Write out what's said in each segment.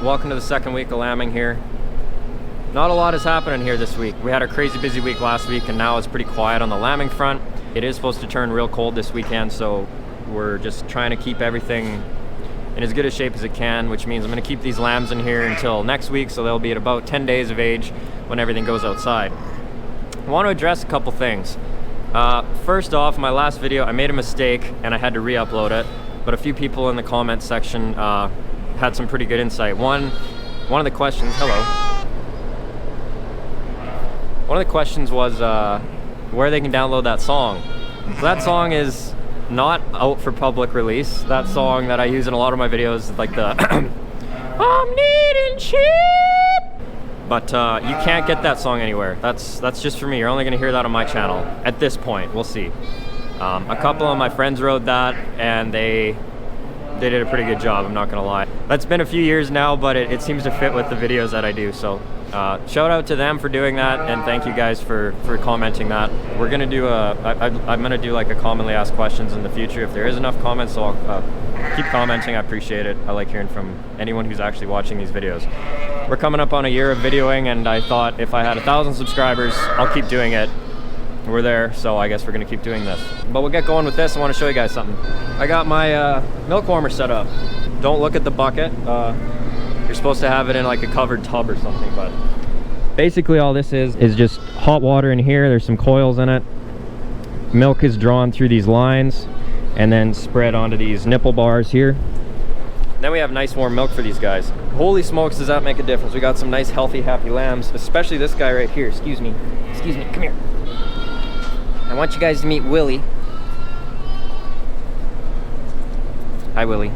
welcome to the second week of lambing here. Not a lot is happening here this week. We had a crazy busy week last week and now it's pretty quiet on the lambing front. It is supposed to turn real cold this weekend, so we're just trying to keep everything in as good a shape as it can, which means I'm going to keep these lambs in here until next week, so they'll be at about 10 days of age when everything goes outside. I want to address a couple things. First off, my last video, I made a mistake and I had to re-upload it, but a few people in the comments section had some pretty good insight. One of the questions, hello. One of the questions was where they can download that song. So that song is not out for public release. That song that I use in a lot of my videos, like the I'm needing cheap. But you can't get that song anywhere. That's just for me. You're only gonna hear that on my channel at this point. We'll see. A couple of my friends wrote that and they did a pretty good job, I'm not gonna lie. That's been a few years now, but it seems to fit with the videos that I do. So shout out to them for doing that, and thank you guys for commenting that. We're gonna do I'm gonna do like a commonly asked questions in the future. If there is enough comments, so I'll keep commenting. I appreciate it. I like hearing from anyone who's actually watching these videos. We're coming up on a year of videoing, and I thought if I had 1,000 subscribers, I'll keep doing it. We're there, so I guess we're gonna keep doing this. But we'll get going with this. I wanna show you guys something. I got my milk warmer set up. Don't look at the bucket. You're supposed to have it in like a covered tub or something, but basically all this is just hot water in here. There's some coils in it. Milk is drawn through these lines and then spread onto these nipple bars here. Then we have nice warm milk for these guys. Holy smokes, does that make a difference. We got some nice healthy happy lambs, especially this guy right here. Excuse me, come here. I want you guys to meet Willy. Hi, Willy.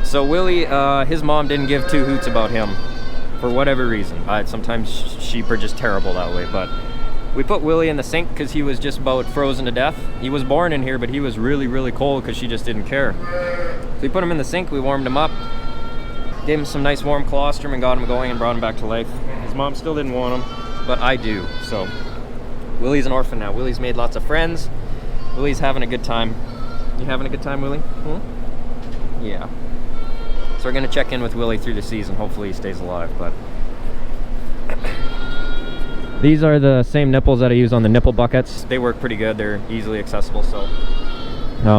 So Willy, his mom didn't give two hoots about him for whatever reason. Sometimes sheep are just terrible that way, but we put Willy in the sink because he was just about frozen to death. He was born in here, but he was really, really cold because she just didn't care. So we put him in the sink, we warmed him up, gave him some nice warm colostrum and got him going and brought him back to life. His mom still didn't want him, but I do, so. Willy's an orphan now. Willy's made lots of friends. Willy's having a good time. You having a good time, Willy? Hmm? Yeah. So we're gonna check in with Willy through the season. Hopefully he stays alive, but. These are the same nipples that I use on the nipple buckets. They work pretty good. They're easily accessible, so.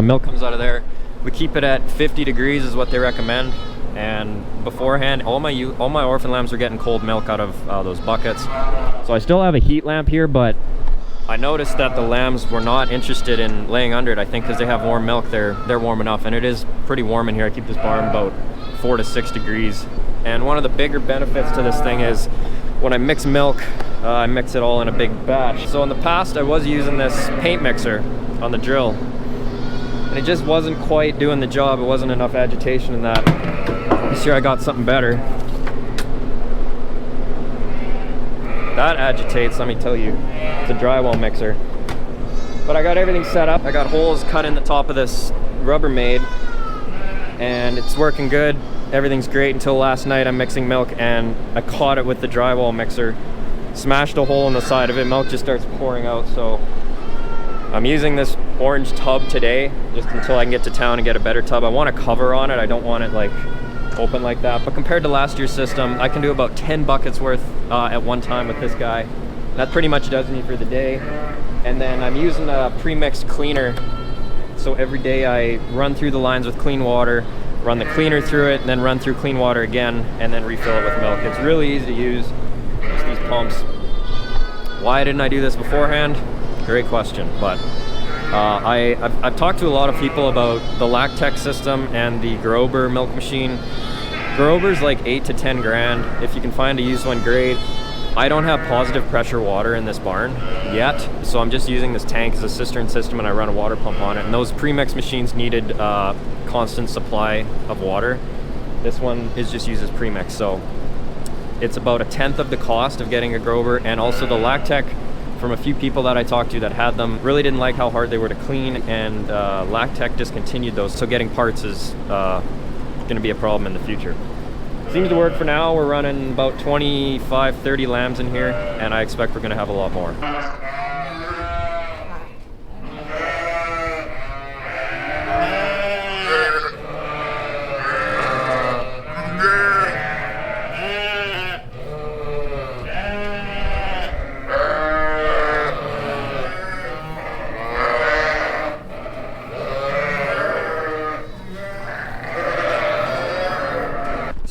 Milk comes out of there. We keep it at 50 degrees is what they recommend. And beforehand, all my orphan lambs are getting cold milk out of those buckets. So I still have a heat lamp here, but I noticed that the lambs were not interested in laying under it. I think because they have warm milk, they're warm enough, and it is pretty warm in here. I keep this barn about 4 to 6 degrees. And one of the bigger benefits to this thing is when I mix milk, I mix it all in a big batch. So in the past, I was using this paint mixer on the drill, and it just wasn't quite doing the job. It wasn't enough agitation in that. This year I got something better. That agitates, let me tell you. It's a drywall mixer. But I got everything set up. I got holes cut in the top of this Rubbermaid, and it's working good. Everything's great until last night. I'm mixing milk and I caught it with the drywall mixer. Smashed a hole in the side of it. Milk just starts pouring out, so I'm using this orange tub today just until I can get to town and get a better tub. I want a cover on it. I don't want it like open like that, but compared to last year's system, I can do about 10 buckets worth at one time with this guy. That pretty much does me for the day. And then I'm using a pre-mixed cleaner, so every day I run through the lines with clean water, run the cleaner through it, and then run through clean water again, and then refill it with milk. It's really easy to use, just these pumps. Why didn't I do this beforehand? Great question, but I've talked to a lot of people about the Lactec system and the Grober milk machine. Grober's like 8 to 10 grand. If you can find a used one, great. I don't have positive pressure water in this barn yet, so I'm just using this tank as a cistern system, and I run a water pump on it. And those pre-mix machines needed constant supply of water. This one is just used as pre-mix, so it's about 1/10 of the cost of getting a Grober. And also the Lactec, from a few people that I talked to that had them, really didn't like how hard they were to clean, and Lactec discontinued those, so getting parts is going to be a problem in the future. Seems to work for now. We're running about 25, 30 lambs in here, and I expect we're going to have a lot more.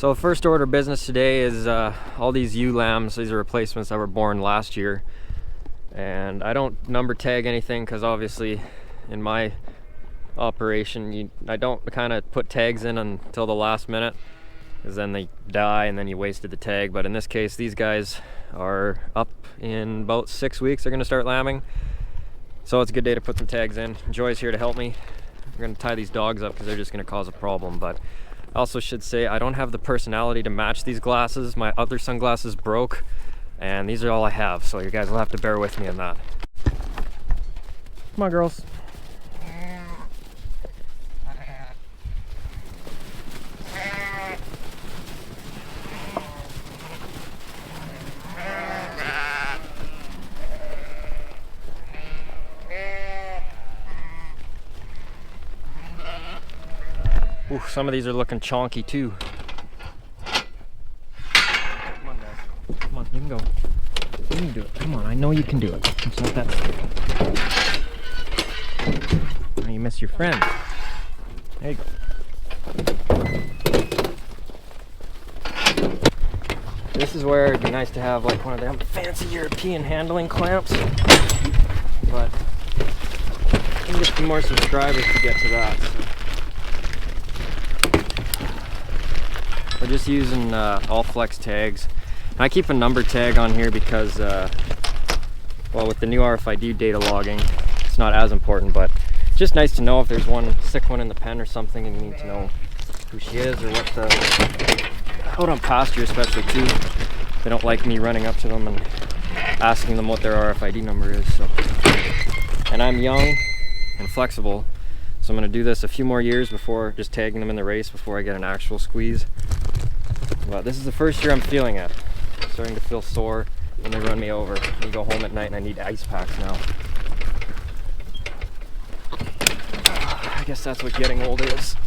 So first order of business today is all these ewe lambs. These are replacements that were born last year. And I don't number tag anything because obviously in my operation I don't kind of put tags in until the last minute, because then they die and then you wasted the tag. But in this case, these guys are up in about 6 weeks. They're going to start lambing. So it's a good day to put some tags in. Joy's here to help me. We're going to tie these dogs up because they're just going to cause a problem. But I also should say I don't have the personality to match these glasses. My other sunglasses broke and these are all I have. So you guys will have to bear with me on that. Come on, girls. Ooh, some of these are looking chonky too. Come on, guys. Come on, you can go. You can do it. Come on, I know you can do it. It's not that scary. Now you miss your friend. There you go. This is where it'd be nice to have like one of them fancy European handling clamps. But I can get some more subscribers to get to that. So. We're just using all flex tags. I keep a number tag on here because, well, with the new RFID data logging, it's not as important, but it's just nice to know if there's one sick one in the pen or something and you need to know who she is or what the, out on pasture especially too. They don't like me running up to them and asking them what their RFID number is. So. And I'm young and flexible, so I'm gonna do this a few more years before just tagging them in the race before I get an actual squeeze. But this is the first year I'm feeling it. I'm starting to feel sore when they run me over. I go home at night and I need ice packs now. I guess that's what getting old is.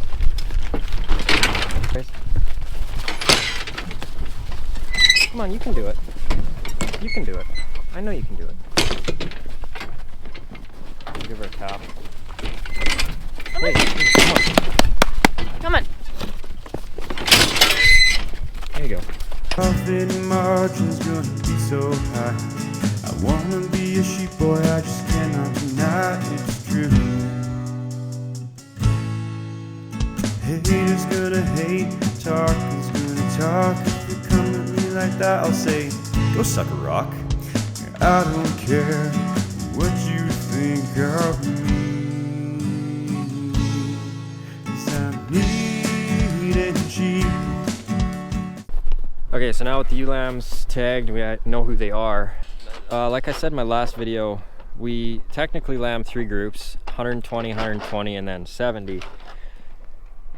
Come on, you can do it. You can do it. I know you can do it. I'll give her a tap. Hey, come on. Come on. There you go. Profit margin's gonna be so high. I wanna be a sheep boy, I just cannot deny it's true. Haters gonna hate, talkers gonna talk. If you come at me like that, I'll say, go suck a rock. I don't care what you think of me, 'cause I'm neat and cheap. Okay, so now with the ewe lambs tagged, we know who they are. Like I said in my last video, we technically lamb 3 groups, 120, 120, and then 70.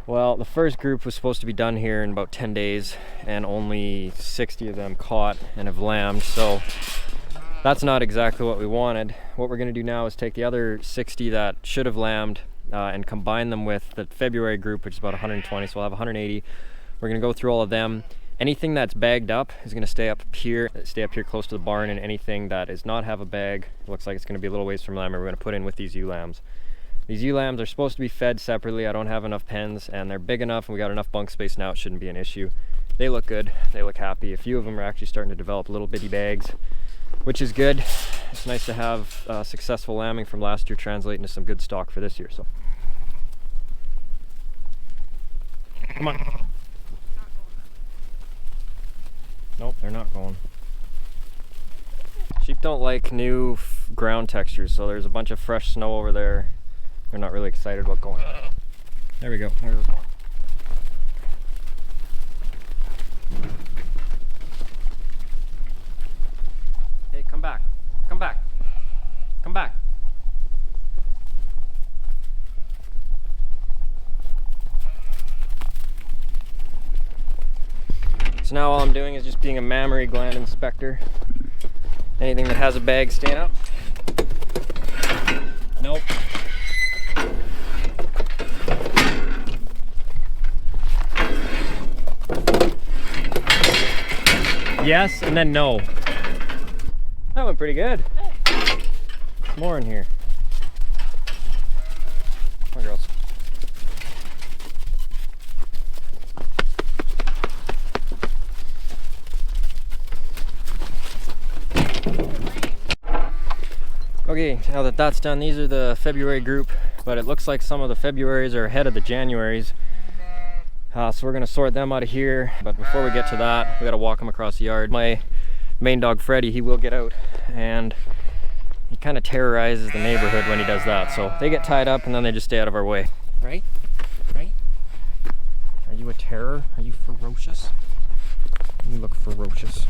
Well, the first group was supposed to be done here in about 10 days, and only 60 of them caught and have lambed, so that's not exactly what we wanted. What we're gonna do now is take the other 60 that should have lambed and combine them with the February group, which is about 120, so we'll have 180. We're gonna go through all of them. Anything that's bagged up is going to stay up here close to the barn, and anything that does not have a bag, looks like it's going to be a little ways from lamb, we're going to put in with these ewe lambs. These ewe lambs are supposed to be fed separately. I don't have enough pens, and they're big enough and we got enough bunk space now, it shouldn't be an issue. They look good, they look happy. A few of them are actually starting to develop little bitty bags, which is good. It's nice to have successful lambing from last year translate into some good stock for this year. So come on. Nope, they're not going. Sheep don't like new ground textures, so there's a bunch of fresh snow over there. They're not really excited about going. There we go, there's one. Hey, come back, come back, come back. So now all I'm doing is just being a mammary gland inspector. Anything that has a bag, stand up. Nope. Yes, and then no. That went pretty good. There's more in here. Come on, girls. Okay, now that that's done, these are the February group, but it looks like some of the Februaries are ahead of the Januaries. So we're gonna sort them out of here. But before we get to that, we gotta walk them across the yard. My main dog, Freddy, he will get out, and he kind of terrorizes the neighborhood when he does that. So they get tied up and then they just stay out of our way. Right? Right? Are you a terror? Are you ferocious? You look ferocious.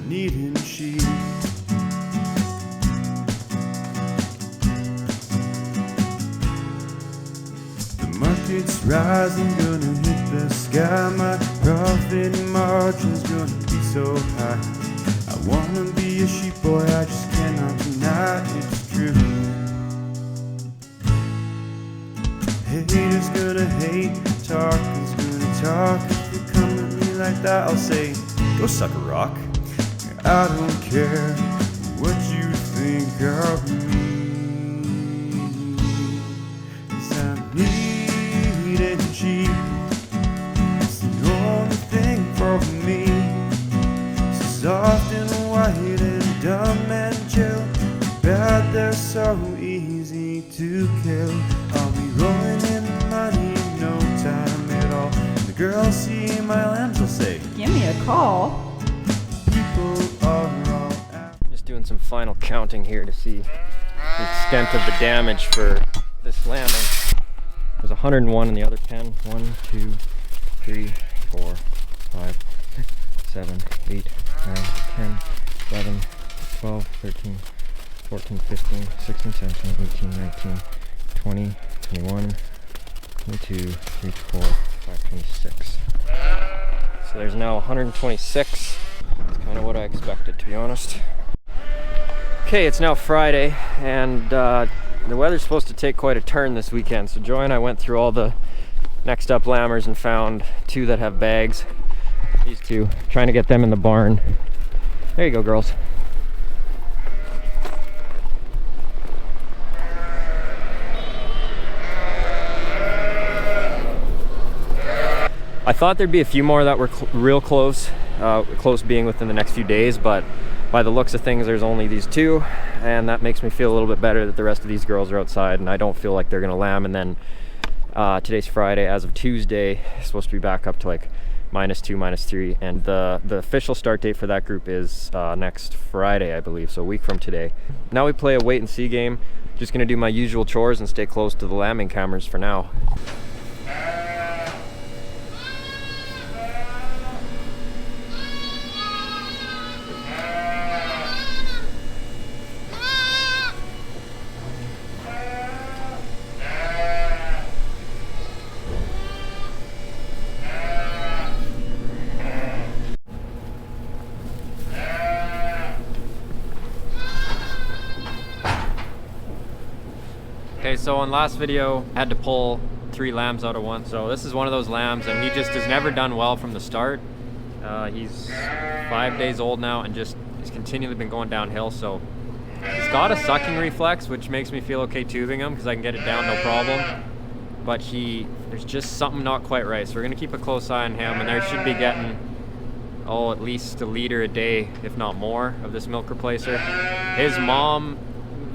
Needing sheep. The market's rising, gonna hit the sky. My profit margin's gonna be so high. I wanna be a sheep boy, I just cannot deny it's true. Haters gonna hate, talkers gonna talk. If you come at me like that, I'll say, go suck a rock. I don't care what you think of me, 'cause I'm needing cheap. It's the only thing for me. So soft and white and dumb and chill, bad they're so easy to kill. I'll be rolling in money in no time at all. The girls see my lambs will say, give me a call. Just doing some final counting here to see the extent of the damage for this lambing. There's 101 in the other pen. 1, 2, 3, 4, 5, 6, 7, 8, 9, 10, 11, 12, 13, 14, 15, 16, 17, 18, 19, 20, 21, 22, 24, 25, 26. So there's now 126. That's kind of what I expected, to be honest. Okay, it's now Friday, and the weather's supposed to take quite a turn this weekend. So Joy and I went through all the next up lambers and found 2 that have bags. These 2, trying to get them in the barn. There you go, girls. I thought there'd be a few more that were real close, close being within the next few days, but by the looks of things, there's only these 2, and that makes me feel a little bit better that the rest of these girls are outside, and I don't feel like they're gonna lamb. And then today's Friday, as of Tuesday, it's supposed to be back up to like -2, -3, and the official start date for that group is next Friday, I believe, so a week from today. Now we play a wait and see game. Just gonna do my usual chores and stay close to the lambing cameras for now. Okay, so on last video, I had to pull 3 lambs out of one. So this is one of those lambs, and he just has never done well from the start. He's 5 days old now, and just he's continually been going downhill. So he's got a sucking reflex, which makes me feel okay tubing him because I can get it down no problem. But there's just something not quite right. So we're gonna keep a close eye on him, and there should be getting, at least a liter a day, if not more, of this milk replacer. His mom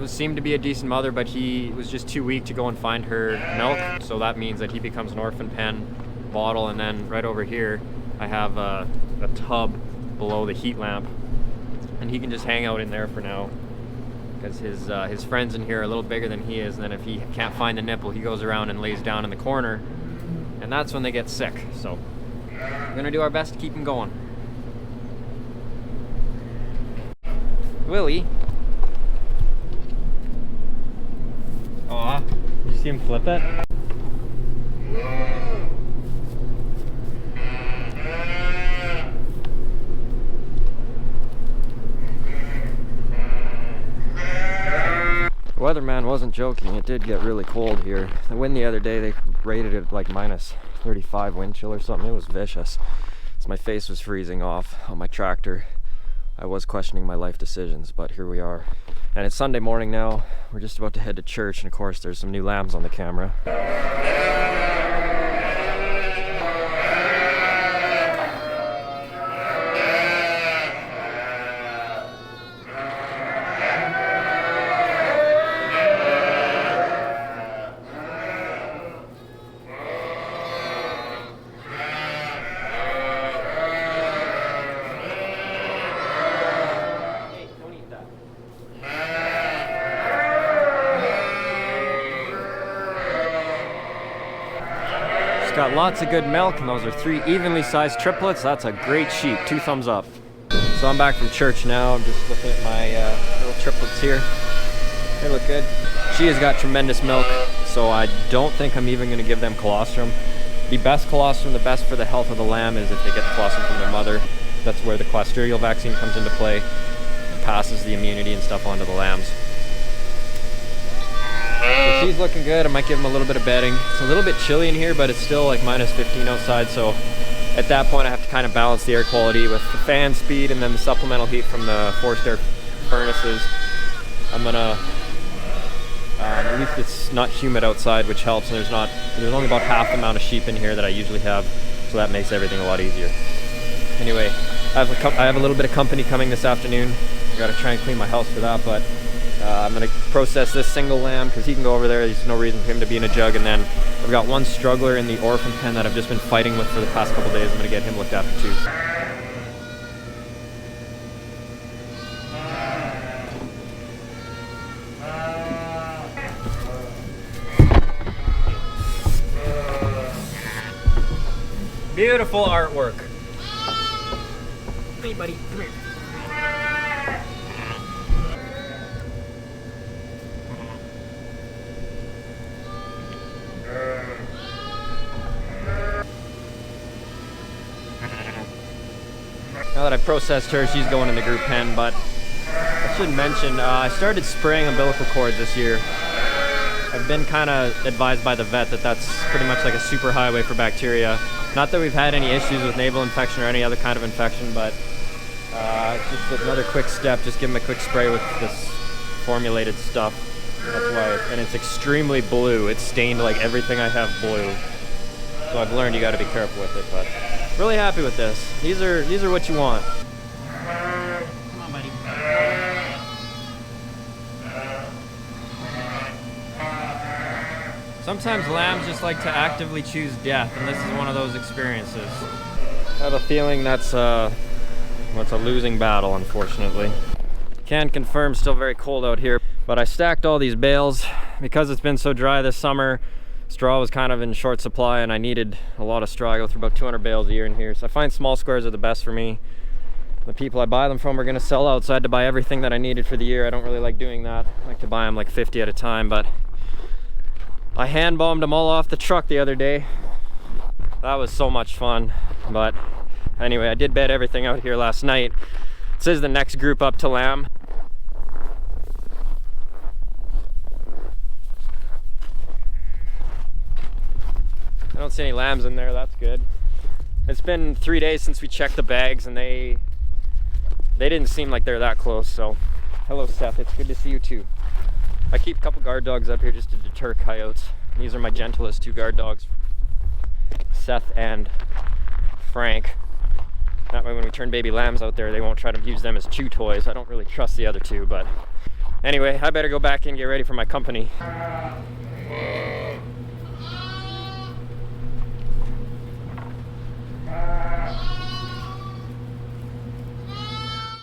seemed to be a decent mother, but he was just too weak to go and find her milk, so that means that he becomes an orphan pen bottle. And then right over here I have a tub below the heat lamp, and he can just hang out in there for now because his friends in here are a little bigger than he is, and then if he can't find the nipple, he goes around and lays down in the corner, and that's when they get sick. So we're gonna do our best to keep him going. Willy. Aw, did you see him flip it? weatherman wasn't joking. It did get really cold here. The wind the other day, they rated it like minus 35 wind chill or something. It was vicious. So my face was freezing off on my tractor. I was questioning my life decisions, but here we are. And it's Sunday morning now. We're just about to head to church, and of course there's some new lambs on the camera. Got lots of good milk, and those are 3 evenly sized triplets. That's a great sheep. 2 thumbs up. So I'm back from church now. I'm just looking at my little triplets here. They look good. She has got tremendous milk, so I don't think I'm even going to give them colostrum. The best colostrum, the best for the health of the lamb, is if they get the colostrum from their mother. That's where the clostridial vaccine comes into play. It passes the immunity and stuff onto the lambs. So she's looking good. I might give them a little bit of bedding. It's a little bit chilly in here, but it's still like minus 15 outside, so at that point I have to kind of balance the air quality with the fan speed and then the supplemental heat from the forced air furnaces. I'm gonna at least it's not humid outside, which helps, and there's only about half the amount of sheep in here that I usually have, so that makes everything a lot easier. Anyway, I have a little bit of company coming this afternoon. I gotta try and clean my house for that, but I'm going to process this single lamb because he can go over there. There's no reason for him to be in a jug. And then I've got one struggler in the orphan pen that I've just been fighting with for the past couple days. I'm going to get him looked after too. Beautiful artwork. Hey buddy, come here. Now that I've processed her, she's going in the group pen, but I should mention, I started spraying umbilical cords this year. I've been kind of advised by the vet that that's pretty much like a super highway for bacteria. Not that we've had any issues with naval infection or any other kind of infection, but it's just another quick step. Just give them a quick spray with this formulated stuff. That's why, and it's extremely blue. It's stained like everything I have blue. So I've learned you got to be careful with it, but really happy with this. These are what you want. Come on, buddy. Sometimes lambs just like to actively choose death, and this is one of those experiences. I have a feeling that's a losing battle, unfortunately. Can confirm, still very cold out here, but I stacked all these bales because it's been so dry this summer. Straw was kind of in short supply, and I needed a lot of straw. I go through about 200 bales a year in here, so I find small squares are the best for me. The people I buy them from are going to sell out, so I had to buy everything that I needed for the year. I don't really like doing that. I like to buy them like 50 at a time, but I hand bombed them all off the truck the other day. That was so much fun. But anyway, I did bed everything out here last night. This is the next group up to lamb. I don't see any lambs in there. That's good. It's been 3 days since we checked the bags, and they didn't seem like they're that close. So hello Seth, it's good to see you too. I keep a couple guard dogs up here just to deter coyotes. These are my gentlest 2 guard dogs, Seth and Frank. That way when we turn baby lambs out there, they won't try to use them as chew toys. I don't really trust the other 2, but anyway, I better go back and get ready for my company.